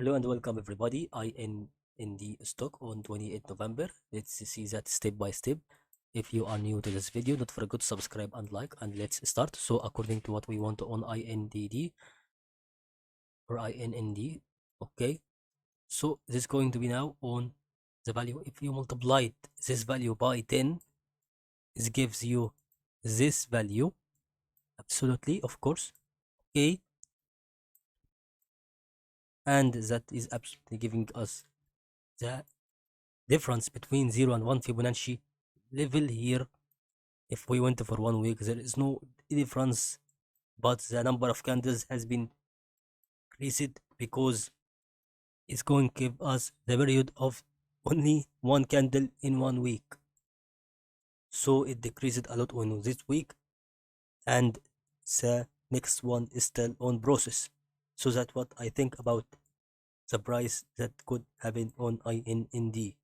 Hello and welcome everybody. INND stock on 28th November. Let's see that step by step. If you are new to this video, don't forget to subscribe and like, and let's start. So according to what we want on INDD or INND, okay. So this is going to be now on the value. If you multiply this value by 10, it gives you this value. Absolutely, of course. Okay. And that is absolutely giving us the difference between 0 and 1 Fibonacci level here. If we went for 1 week, there is no difference, but the number of candles has been increased because it's going to give us the period of only one candle in 1 week. So it decreased a lot on this week, and the next one is still on process. So that's what I think about the price that could happen on INND.